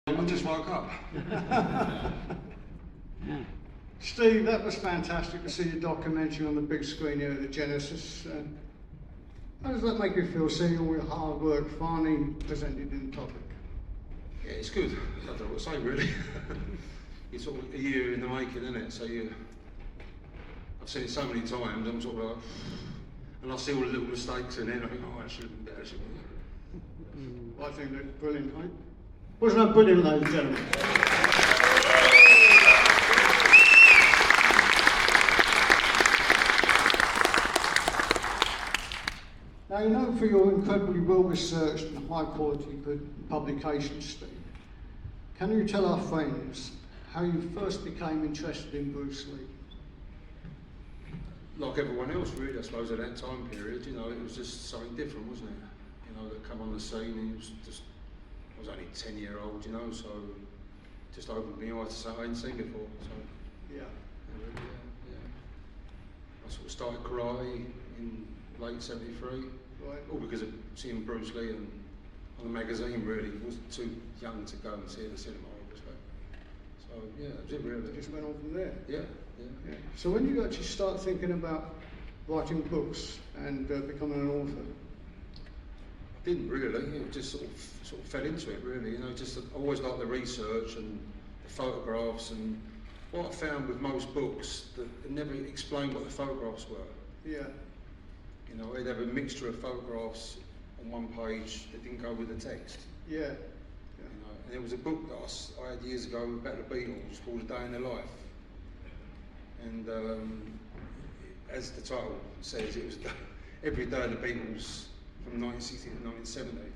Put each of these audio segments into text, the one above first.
I just woke up. Steve, that was fantastic to see your documentary on the big screen here at the Genesis. How does that make you feel, seeing all your hard work finally presented in the public? Yeah, it's good. I don't know what to say really. It's sort of a year in the making, isn't it? So I've seen it so many times, I'm sort of like, and I see all the little mistakes in it, and I think, oh, I should have been better. I think that's brilliant, mate. Wasn't that brilliant, ladies and gentlemen? Now, you know, for your incredibly well-researched and high-quality publications, Steve, can you tell our friends how you first became interested in Bruce Lee? Like everyone else, really, I suppose, at that time period, you know, it was just something different, wasn't it? You know, that come on the scene, and it was just, I was only 10-year-old, you know, so just opened my eyes to something I hadn't seen before. So Yeah. I sort of started karate in late '73, Right. all because of seeing Bruce Lee on the magazine. Really, I was too young to go and see it at the cinema, obviously. So yeah, that was it really. Just went on from there. Yeah. So when you actually start thinking about writing books and becoming an author? I didn't really. It just sort of fell into it, really. You know, just I always liked the research and the photographs, and what I found with most books that it never explained what the photographs were. Yeah. You know, they'd have a mixture of photographs on one page that didn't go with the text. Yeah. You know, and there was a book that I had years ago about the Beatles called A Day in the Life. And as the title says, it was every day of the Beatles from 1960 to 1970. And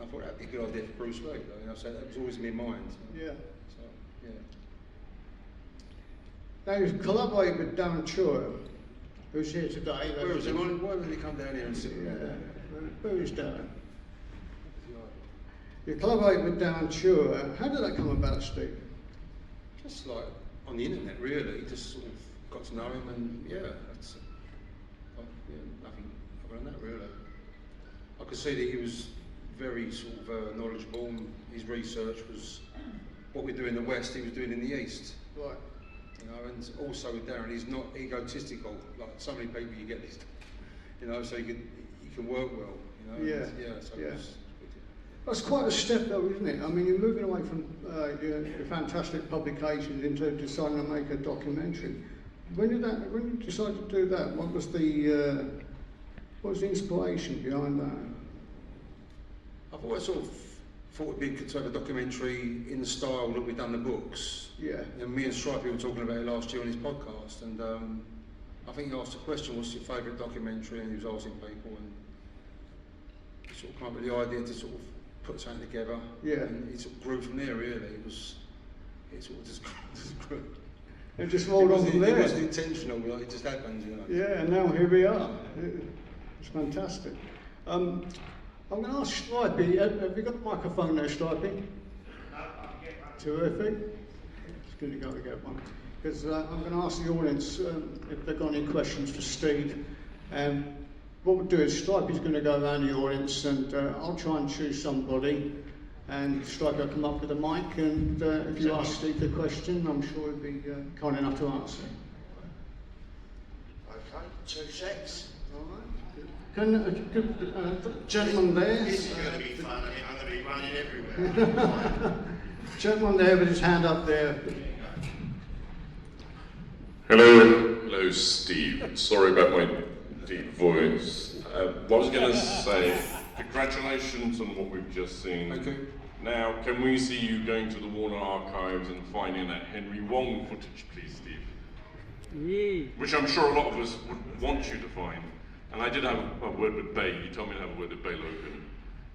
I thought that'd be a good idea for Bruce Lee. You know, so that was always in my mind. Yeah. So, yeah. Now you've collaborated with Darren Chua, who's here today. Where is he? Why didn't he come down here and sit with me? Where is Darren? You collaborated with Darren Chua. How did that come about, Steve? Just like on the internet, really. Just sort of got to know him, and yeah, that's nothing other than that, really. I could see that he was very sort of knowledgeable, and his research was what we do in the West, he was doing in the East. Right. You know, and also with Darren, he's not egotistical like so many people you get these, you know, so you can work well, you know. Yeah. So Yeah. it was good. That's quite a step though, isn't it? I mean, you're moving away from your fantastic publications into deciding to make a documentary. When you decided to do that, what was the inspiration behind that? I've always sort of thought it'd be good to have a documentary in the style that we've done the books. Yeah. And me and Stripey were talking about it last year on his podcast, and I think he asked the question, what's your favourite documentary, and he was asking people, and he sort of came up with the idea to sort of put something together. Yeah. And it sort of grew from there, really. It sort of just grew. It just rolled on from there. It wasn't intentional, like, it just happened, you know. Yeah, and now here we are. It's fantastic. I'm going to ask Stripey, have you got the microphone there, Stripey? No, I can get one. Terrific. It's good to go to get one. Because I'm going to ask the audience if they've got any questions for Steve. What we'll do is Stripey's going to go around the audience, and I'll try and choose somebody, and Stripey will come up with a mic, and if you ask Steve the question, I'm sure he'll be kind enough to answer. Okay, 2 secs. All right. Can gentleman there? This is going to be fun. I'm going to be running everywhere. Gentleman there with his hand up there. Hello, Steve. Sorry about my deep voice. What I was going to say, congratulations on what we've just seen. Thank you. Now, can we see you going to the Warner Archives and finding that Henry Wong footage, please, Steve? Yeah. Which I'm sure a lot of us would want you to find. And I did have a word with Bay. He told me to have a word with Bay Logan.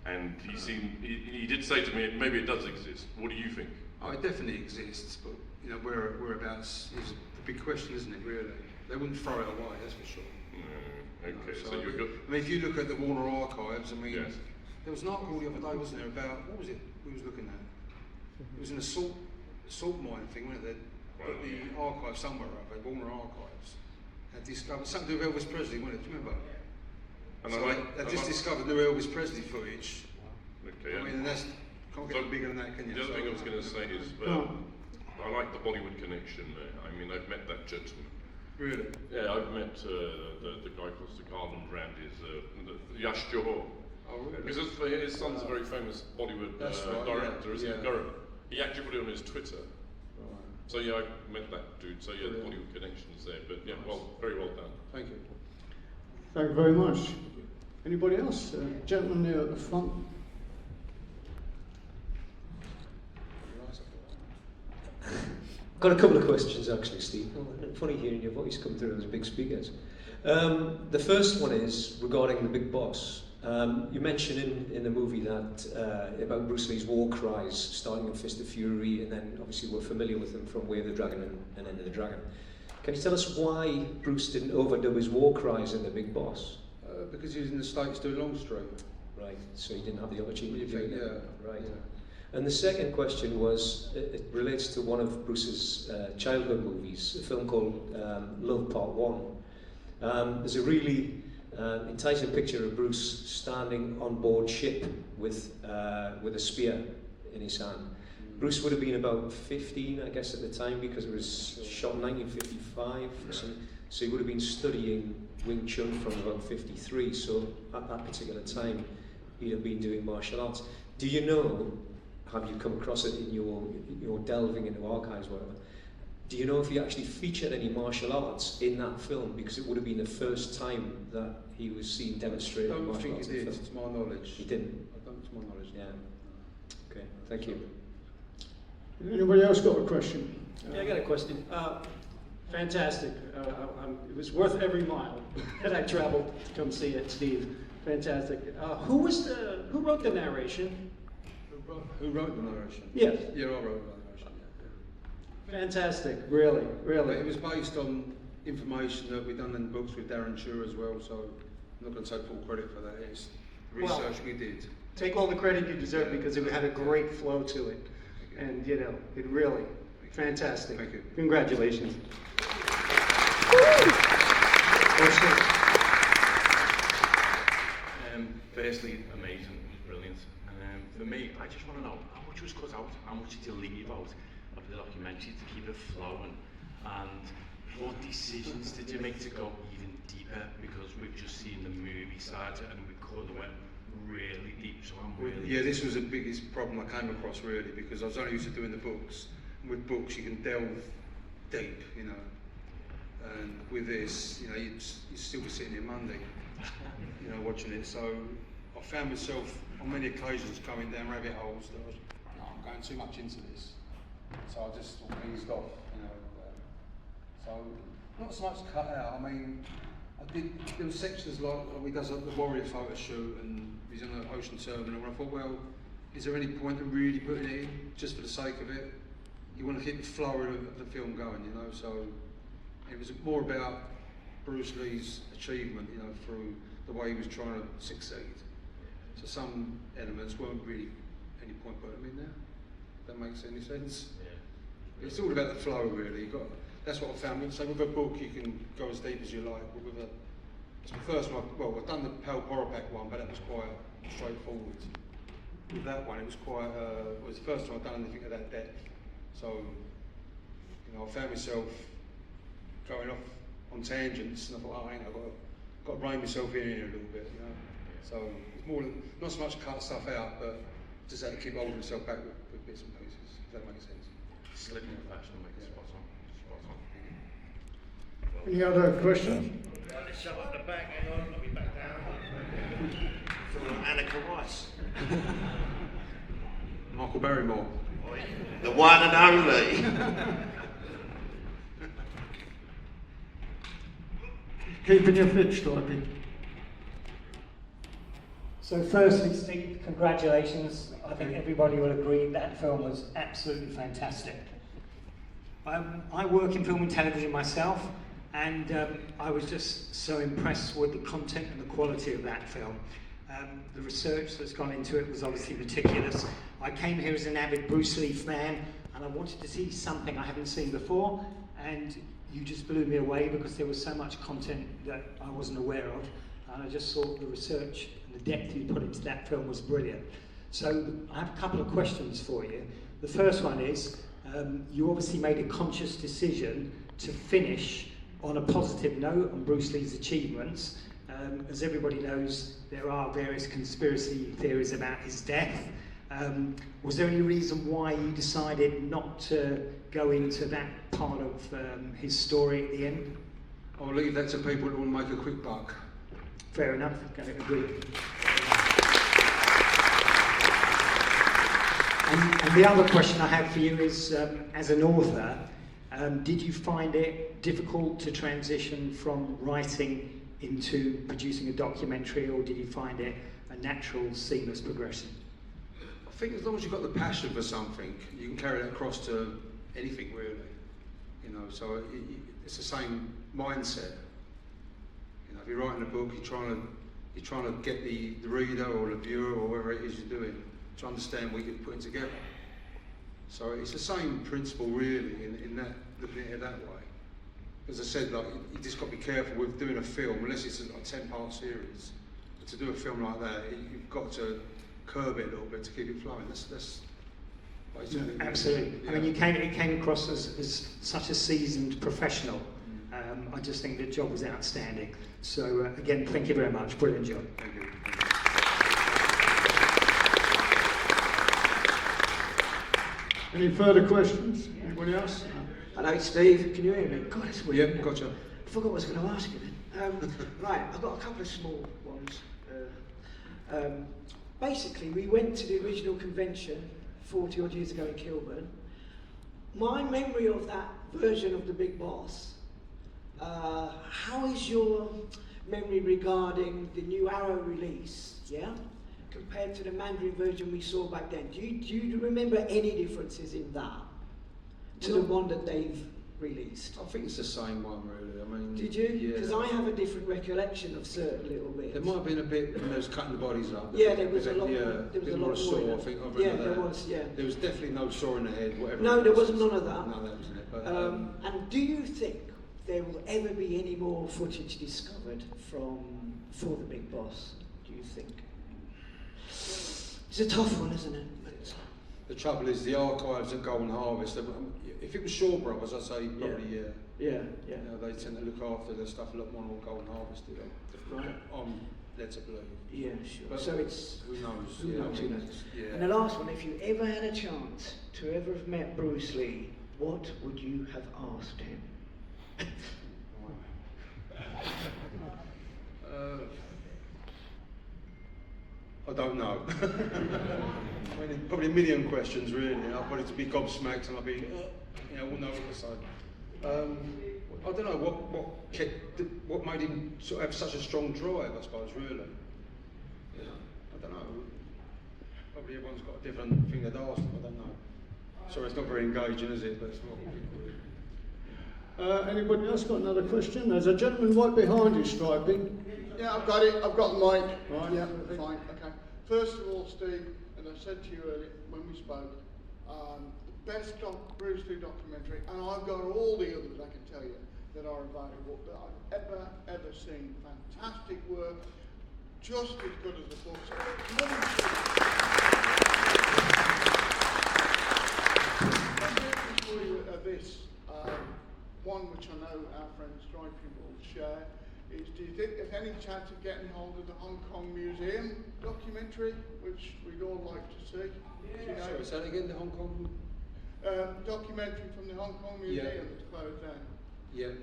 And he did say to me, maybe it does exist. What do you think? Oh, it definitely exists, but you know, whereabouts is the big question, isn't it, really? They wouldn't throw it away, that's for sure. Okay, so So, you're good. I mean, if you look at the Warner Archives, I mean, Yes. there was an article the other day, wasn't there, about, what was it we was looking at? It was an assault mine thing, wasn't it? But the archive somewhere up there, Warner Archives, had discovered something to do with Elvis Presley, wasn't it? Do you remember? And So they just discovered new Elvis Presley footage. Okay, I mean, and that's Can't get bigger than that, can you? The other thing I was going to say is, I like the Bollywood connection there. I mean, I've met that gentleman. Really? Yeah, I've met the guy across the garden brand is Yash Johar. Oh, really? Because his son's a very famous Bollywood Right, director, isn't he? yeah. Gaurav. He actually put it on his Twitter. Right. So yeah, I met that dude. So yeah, the Bollywood connection's there. But yeah, well, very well done. Thank you. Thank you very much. Anybody else? Gentleman there at the front. Got a couple of questions actually, Steve. Funny hearing your voice come through as big speakers. The first one is regarding the Big Boss. You mentioned in the movie that about Bruce Lee's war cries starting in Fist of Fury, and then obviously we're familiar with them from Way of the Dragon and End of the Dragon. Can you tell us why Bruce didn't overdub his war cries in the Big Boss? Because he was in the States doing Longstreet. Right, so he didn't have the opportunity to do Yeah. it. Right. Yeah. And the second question was, it relates to one of Bruce's childhood movies, a film called Love Part 1. There's a really enticing picture of Bruce standing on board ship with a spear in his hand. Bruce would have been about 15, I guess, at the time, because it was shot in 1955 or something. So he would have been studying Wing Chun from about 53. So at that particular time, he'd have been doing martial arts. Do you know, have you come across it in your delving into archives, whatever? Do you know if he actually featured any martial arts in that film? Because it would have been the first time that he was seen demonstrating I don't martial think arts he in did, film. to my knowledge. He didn't? I don't, to my knowledge. Yeah. Okay, thank you. Anybody else got a question? Yeah, I got a question. Fantastic. It was worth every mile that I traveled to come see it, Steve. Fantastic. Who wrote the narration? Who wrote the narration? Yes. Yeah, I wrote the narration. Yeah. Fantastic. Really, But really. it was based on information that we've done in the books with Darren Shur as well, so I'm not going to take full credit for that. It's research we did. Take all the credit you deserve because it had a great flow to it. And, you know, it really, fantastic. Thank you. Congratulations. Firstly, amazing, brilliant. For me, I just want to know how much was cut out, how much did you leave out of the documentary to keep it flowing, and what decisions did you make to go even deeper? Because we've just seen the movie side and we could have went really deep. So I'm really Yeah, this was the biggest problem I came across really, because I was only used to doing the books. And with books, you can delve deep, you know. And with this, you know, you'd still be sitting here Monday, you know, watching it. So I found myself on many occasions going down rabbit holes that was, no, I'm going too much into this. So I just sort of eased off, you know. So not so much cut out. I mean, there were sections like he does the Warrior photo shoot and he's on the ocean terminal, and I thought, well, is there any point in really putting it in just for the sake of it? You want to keep the flow of the film going, you know. So it was more about Bruce Lee's achievement, you know, through the way he was trying to succeed. So some elements weren't really any point putting them in there. If that makes any sense. Yeah. It's all about the flow, really. That's what I found. So with a book, you can go as deep as you like. But with it's the first one. Well, I've done the Pal Poropak one, but that was quite straightforward. With that one, it was quite. It was the first time I've done anything of that depth. So, you know, I found myself going off on tangents, and I thought, oh, I've got to rein myself in here a little bit, you know. So it's more than, not so much cut stuff out, but just had to keep holding myself back with bits and pieces. If that makes sense. slick and professional, like spot on, spot on. Any other questions? Let's shove up the back, hang on, I'll be back down. From Annika Rice. Michael Barrymore. The one and only. Keeping your fit, Stripey. So firstly, Steve, congratulations. I think everybody will agree that film was absolutely fantastic. I work in film and television myself, and I was just so impressed with the content and the quality of that film. The research that's gone into it was obviously meticulous. I came here as an avid Bruce Lee fan, and I wanted to see something I haven't seen before, and you just blew me away because there was so much content that I wasn't aware of, and I just thought the research and the depth you put into that film was brilliant. So I have a couple of questions for you. The first one is, you obviously made a conscious decision to finish on a positive note on Bruce Lee's achievements. As everybody knows, there are various conspiracy theories about his death. Was there any reason why you decided not to go into that part of his story at the end? I'll leave that to people who want to make a quick buck. Fair enough, okay, agree. And the other question I have for you is, as an author, did you find it difficult to transition from writing into producing a documentary, or did you find it a natural, seamless progression? I think as long as you've got the passion for something, you can carry that across to anything really. You know, so it's the same mindset. You know, if you're writing a book, you're trying to get the reader or the viewer or whoever it is you're doing to understand what you're putting together. So it's the same principle really in that, looking at it that way. As I said, like, you just got to be careful with doing a film, unless it's a 10-part series. But to do a film like that, you've got to curb it a little bit to keep it flowing. That's absolutely. Yeah. I mean, it came across as such a seasoned professional. I just think the job was outstanding. So again, thank you very much. Brilliant job. Thank you. Any further questions? Anybody else? Hello, Steve. Can you hear me? God, it's weird. Yep, gotcha. I forgot what I was going to ask you then. Right, I've got a couple of small ones. Basically, we went to the original convention 40 odd years ago in Kilburn. My memory of that version of The Big Boss, how is your memory regarding the new Arrow release, yeah? Compared to the Mandarin version we saw back then? Do you remember any differences in that to the one that they've released? I think it's the same one really. I mean, Did you? Yeah. Because I have a different recollection of certain little bits. There might have been a bit when they was cutting the bodies up. Yeah, there was a lot. Yeah, There was a bit lot more saw. more. I think. I Yeah, remember there that. was. Yeah. There was definitely no saw in the head. Whatever. No, it there was. wasn't none of that. No, that wasn't it. But, And do you think there will ever be any more footage discovered for the Big Boss? Do you think? It's a tough one, isn't it? But it's, the trouble is the archives at Golden Harvest. If it was Shaw Brothers, I'd say probably yeah. yeah. You know, they tend to look after their stuff a lot more than Golden Harvest do. Right. I'm led to believe. Yeah, sure. But so it's who knows? who Yeah, knows, I who mean, knows. yeah. And the last one, if you ever had a chance to ever have met Bruce Lee, what would you have asked him? I don't know. I mean, probably a million questions really. I'd probably to be gobsmacked and I'd be, wouldn't know what to say. I don't know what made him sort of have such a strong drive. I suppose really. You know, I don't know. Probably everyone's got a different thing they'd ask him. I don't know. Sorry, it's not very engaging, is it? But it's not. Anybody else got another question? There's a gentleman right behind you, Striping. Yeah, I've got it. I've got the mic. Right. Yeah, fine. Okay. First of all, Steve, as I said to you earlier when we spoke, the best Bruce Lee documentary, and I've got all the others I can tell you that are available that I've ever seen. Fantastic work, just as good as the books. For you this. One which I know our friend Striping will share is, do you think there's any chance of getting hold of the Hong Kong Museum documentary, which we'd all like to see? Sorry, say that again, the Hong Kong? Documentary from the Hong Kong Museum that's closed down. Yeah.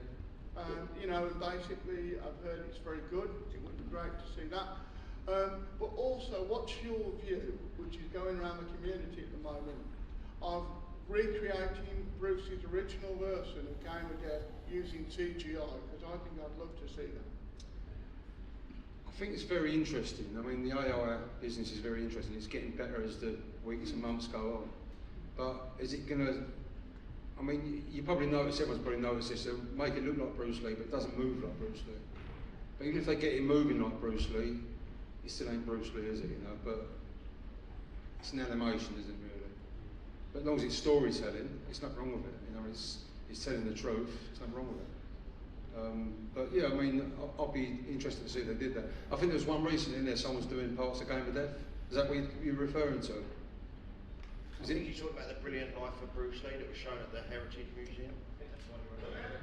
Basically, I've heard it's very good. It would be great to see that. But also, what's your view, which is going around the community at the moment, of recreating Bruce's original version of Game of Death using CGI? Because I think I'd love to see that. I think it's very interesting. I mean, the AI business is very interesting. It's getting better as the weeks and months go on. But is it going to... I mean, you probably notice, everyone's probably noticed this, they'll make it look like Bruce Lee, but it doesn't move like Bruce Lee. But even if they get it moving like Bruce Lee, it still ain't Bruce Lee, is it, you know? But it's an animation, isn't it, really? But as long as it's storytelling, it's nothing wrong with it. You know, it's telling the truth, there's nothing wrong with it. But yeah, I mean, I'll be interested to see if they did that. I think there was one recently in there, someone's doing parts of Game of Death. Is that what you're referring to? I think you talked about the brilliant life of Bruce Lee that was shown at the Heritage Museum. I think that's what you were talking about.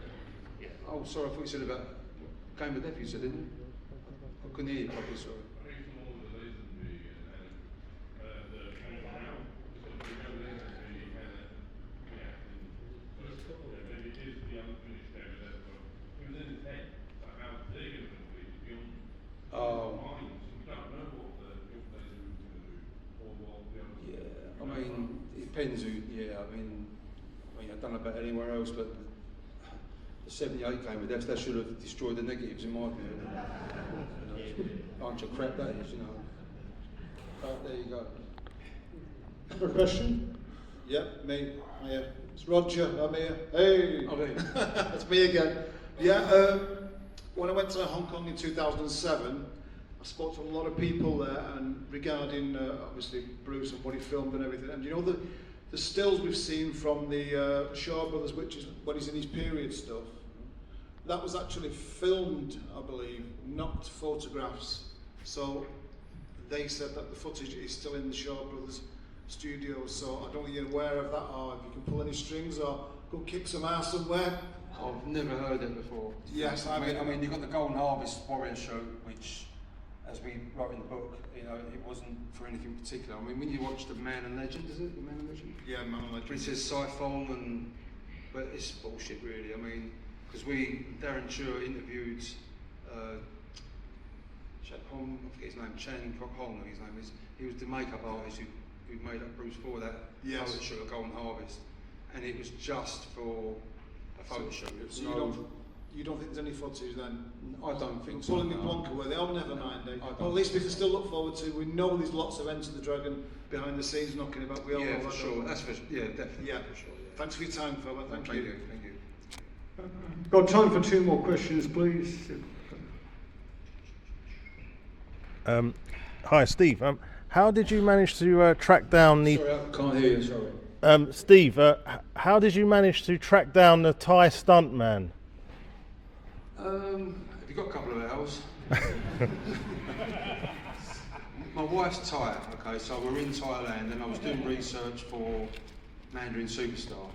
Yeah. Oh, sorry, I thought you said about Game of Death, you said, didn't you? I couldn't hear you properly, sorry. Oh. Yeah, I mean, it depends who, yeah, I mean, I don't know about anywhere else, but the 78 Game of Death, that should have destroyed the negatives in my view. You know, bunch of crap that is, you know. But there you go. Have a question? Yeah, me. Hiya. It's Roger. I'm here. Hey. Oh, there. That's me again. Yeah. When I went to Hong Kong in 2007, I spoke to a lot of people there, and regarding obviously Bruce and what he filmed and everything. And you know the stills we've seen from the Shaw Brothers, which is when he's in his period stuff. That was actually filmed, I believe, not photographs. So they said that the footage is still in the Shaw Brothers studio. So I don't think you're aware of that, or if you can pull any strings or go kick some ass somewhere. I've never heard it before. Yes, I mean, you've got the Golden Harvest Warrior show, which, as we wrote in the book, you know, it wasn't for anything particular. I mean, when you watch the Man and Legend, is it the Man and Legend? Yeah, Man and Legend. It says Siphon, but it's bullshit, really. I mean, because Darren Chua interviewed I forget his name, Chan Hong, his name is. He was the makeup artist who made up Bruce for that photo shoot at Golden Harvest, and it was just for a photo shoot. So you don't think there's any footage then? I don't think so. Pulling the plonk away, they all never mind. Well, at least we can still look forward to. We know there's lots of Enter the Dragon behind the scenes knocking about. We all know for that, sure. That's for definitely. Yeah, for sure. Yeah. Thanks for your time, fella. Thank you. Thank you. Got time for 2 more questions, please. Hi, Steve. How did you manage to track down the... Sorry, I can't hear you, sorry. Steve, how did you manage to track down the Thai stuntman? Have you got a couple of hours? My wife's Thai, okay, so we're in Thailand and I was doing research for Mandarin Superstar.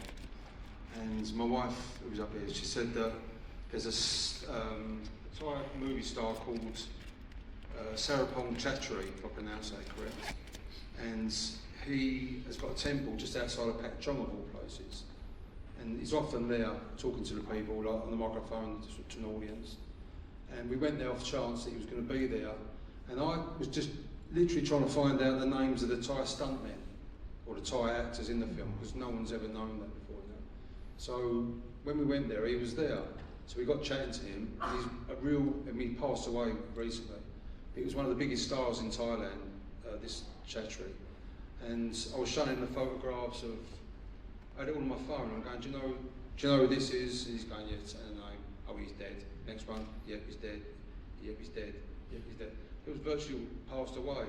And my wife, who was up here, she said that there's a Thai movie star called Sarapong Chattery, if I pronounce that correct. And he has got a temple just outside of Pak Chong of all places. And he's often there talking to the people, like on the microphone to an audience. And we went there off chance that he was going to be there. And I was just literally trying to find out the names of the Thai stuntmen, or the Thai actors in the film, because no one's ever known that before. You know? So when we went there, he was there. So we got chatting to him. And he passed away recently. He was one of the biggest stars in Thailand, this Chattery. And I was showing him the photographs of, I had it all on my phone. I'm going, do you know who this is? And he's going, yeah, it's a name. Oh, he's dead. Next one, yep, he's dead. Yep, he's dead. Yep, he's dead. It was virtually passed away.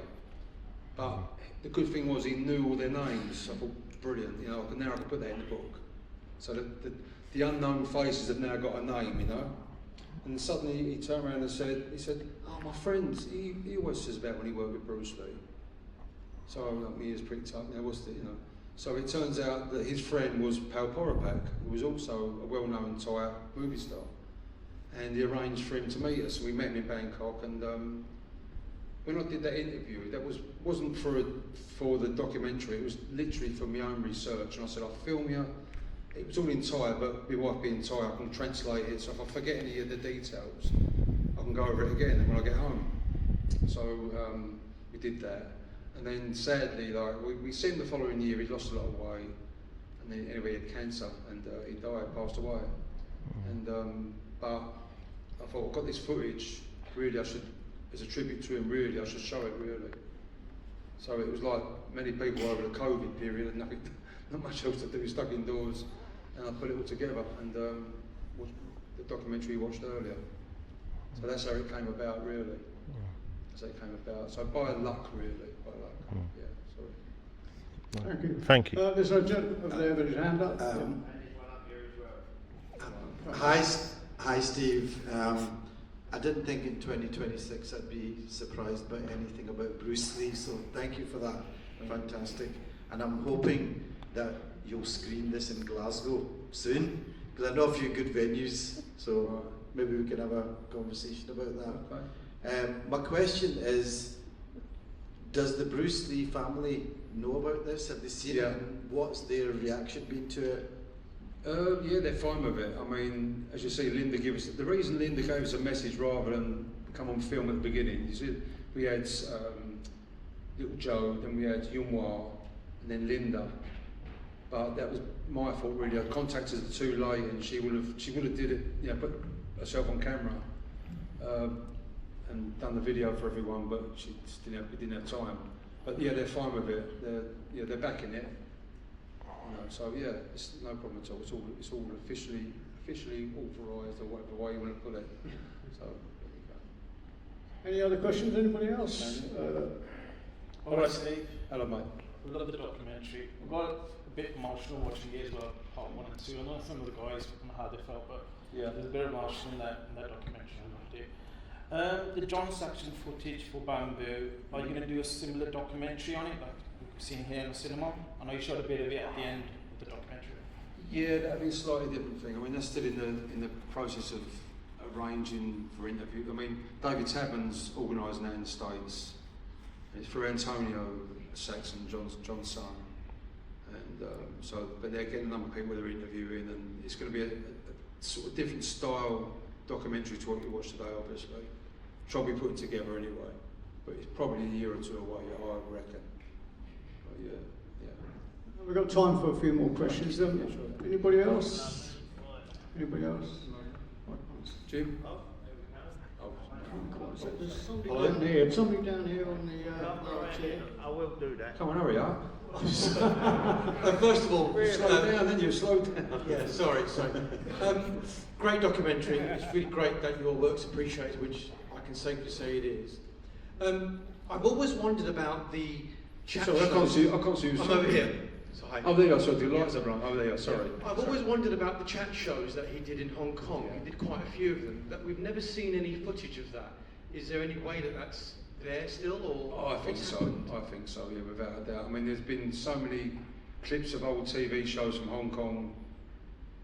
But the good thing was he knew all their names. I thought, brilliant, you know, now I can put that in the book. So the unknown faces have now got a name, you know. And suddenly he turned around and said, oh, my friend, he always says about when he worked with Bruce Lee. So my ears pricked up, now what's the, you know. So it turns out that his friend was Pal Porapak, who was also a well-known Thai movie star. And he arranged for him to meet us. We met him in Bangkok, and when I did that interview, that wasn't for the documentary, it was literally for my own research. And I said, I'll film you. It was all in Thai, but my wife being Thai, I can translate it, so if I forget any of the details, I can go over it again when I get home. So we did that. And then sadly, like we seen him the following year, he lost a lot of weight, and then anyway he had cancer, and he died, passed away. And but I thought, I've got this footage, really I should, as a tribute to him, really I should show it, really. So it was like many people over the COVID period, had not much else to do, stuck indoors, and I put it all together, and watched the documentary you watched earlier. So that's how it came about, really. That's how it came about. So by luck, really, by luck. Yeah, sorry. Thank you. Thank you. There's a gentleman over there with his hand up. Hi, Steve. I didn't think in 2026 I'd be surprised by anything about Bruce Lee, so thank you for that. Fantastic. And I'm hoping that you'll screen this in Glasgow soon, because I know a few good venues, so maybe we can have a conversation about that. My question is, does the Bruce Lee family know about this? Have they seen it? And what's their reaction been to it? Yeah, they're fine with it. I mean, as you see, Linda gave us, the reason Linda gave us a message rather than come on film at the beginning, you see, we had Little Joe, then we had Yunhua, and then Linda. But that was my fault really. I contacted her too late, and she would have did it, you know, put herself on camera and done the video for everyone, but she just didn't have time. But yeah, they're fine with it. They're backing it. You know, so yeah, it's no problem at all. It's all officially authorised, or whatever way you want to put it. So there you go. Any other questions? Anybody else? All right, Steve. Hello, mate. We love the documentary. We got a bit emotional watching it as well, part 1 and 2. I know some of the guys and how they felt, but yeah, there's a bit of emotion in that documentary. I loved it. The John Saxon footage for Bamboo, are you going to do a similar documentary on it, like we've seen here in the cinema? I know you showed a bit of it at the end of the documentary. Yeah, that'd be a slightly different thing. I mean, that's still in the process of arranging for interview. I mean, David Tapman's organising that in the States. It's for Antonio Saxon, John's son, and but they're getting a number of people they're interviewing, and it's going to be a sort of different style documentary to what you watched today, obviously. Try to be put together anyway, but it's probably a year or two away, I reckon. But yeah. We've got time for a few more questions. Yeah, sure. Anybody else? Anybody else? Jim? There's somebody down here. Somebody down here on the right here. I will do that. Come on, hurry up. First of all, slow down, then you slow down. Yeah, sorry. Great documentary. It's really great that your work's appreciated, which I can safely say it is. I've always wondered about the chat shows. I can't see you. I'm over here. So, hi. Oh, there you are. Sorry, the lights are wrong. Oh, there you are. Sorry. Yeah. I've always wondered about the chat shows that he did in Hong Kong. Yeah. He did quite a few of them. That we've never seen any footage of that. Is there any way that that's there still, or? Oh, I think so. I think so. Yeah, without a doubt. I mean, there's been so many clips of old TV shows from Hong Kong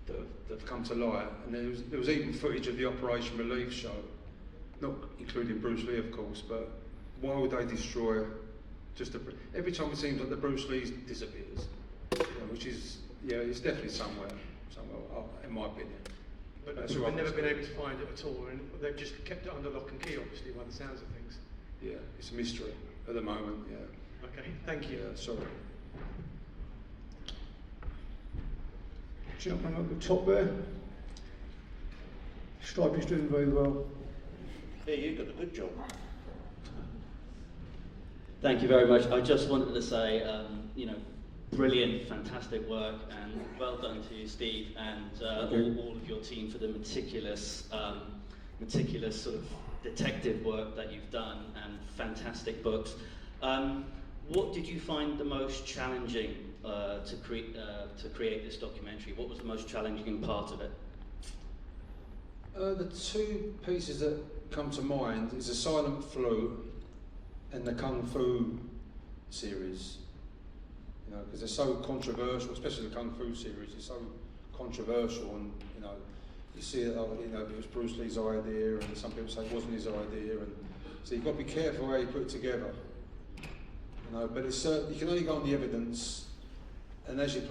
that have come to light, and there was even footage of the Operation Relief show, not including Bruce Lee, of course, but why would they destroy every time it seems like the Bruce Lee disappears, you know, which is it's definitely somewhere, in my opinion. But we've never been able to find it at all, and they've just kept it under lock and key, obviously, by the sounds of things. Yeah, it's a mystery at the moment. Yeah. Okay, thank you. Yeah, sorry. Gentleman at the top there. Stripey's doing very well. Yeah, you got a good job. Thank you very much. I just wanted to say, brilliant, fantastic work, and well done to you, Steve, and all of your team for the meticulous sort of detective work that you've done, and fantastic books. What did you find the most challenging to create this documentary? What was the most challenging part of it? The two pieces that come to mind is the Silent Flu and the Kung Fu series. You know, because they're so controversial, especially the Kung Fu series is so controversial, and you see it, it was Bruce Lee's idea, and some people say it wasn't his idea, and so you've got to be careful how you put it together. But it's you can only go on the evidence, and as you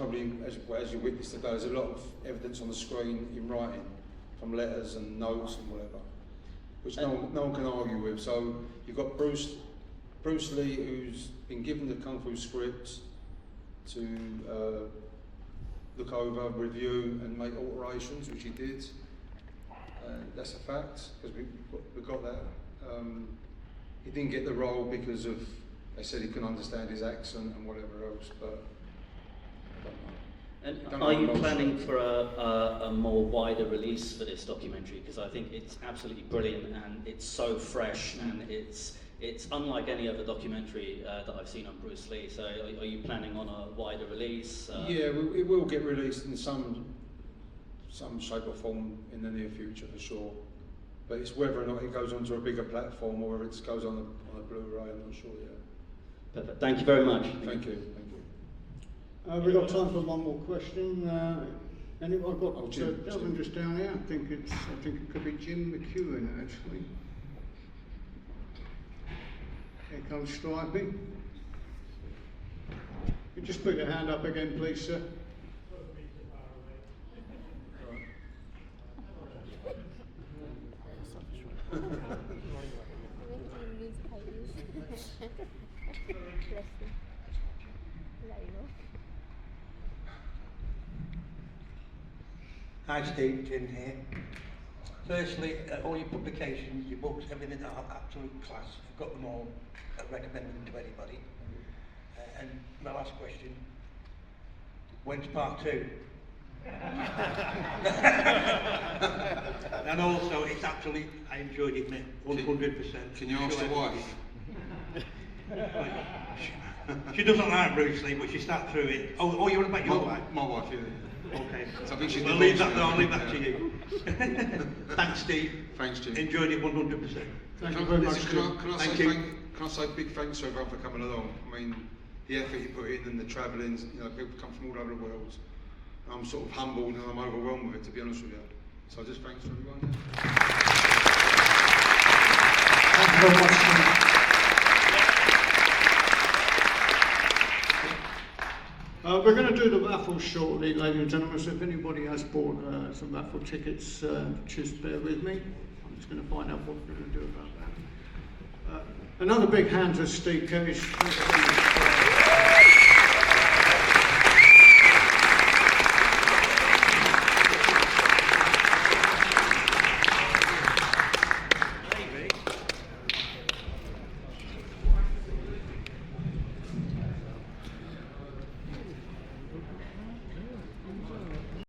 witnessed today, there's a lot of evidence on the screen in writing, from letters and notes and whatever, which no one can argue with. So you've got Bruce Lee, who's been given the Kung Fu script to look over, review, and make alterations, which he did. That's a fact, because we got that. He didn't get the role because of, they said he couldn't understand his accent and whatever else, but I don't know. And are you planning for a more wider release for this documentary? Because I think it's absolutely brilliant, and it's so fresh, and it's unlike any other documentary that I've seen on Bruce Lee. So are you planning on a wider release? Yeah, it will get released in some shape or form in the near future, for sure. But it's whether or not it goes onto a bigger platform or whether it goes on a Blu-ray, I'm not sure yet. Perfect. Thank you very much. Thank you. We've got time for one more question. Anyone got Jim, gentleman just down here? I think it could be Jim McEwen actually. Here comes Stripey. You just put your hand up again, please, sir. Hi Steve, Jim here. Firstly, all your publications, your books, everything are absolute class. I've got them all. I recommend them to anybody. And my last question, when's part 2? And also, it's actually, I enjoyed it, mate, 100%. Can you ask your wife? She doesn't like Bruce Lee, but she started through it. Oh, you want to bet your wife? My wife, yeah. Okay. So I think she's I'll leave that to you. Thanks, Steve. Thanks, Jim. Enjoyed it 100%. Thank you very much. Can I say big thanks to everyone for coming along? I mean, the effort you put in and the travelling, you know, people come from all over the world. I'm sort of humbled and I'm overwhelmed with it, to be honest with you. So just thanks to everyone. Thank you very much, Steve. We're going to do the raffle shortly, ladies and gentlemen, so if anybody has bought some raffle tickets, just bear with me. I'm just going to find out what we're going to do about that. Another big hand to Steve Kerrish.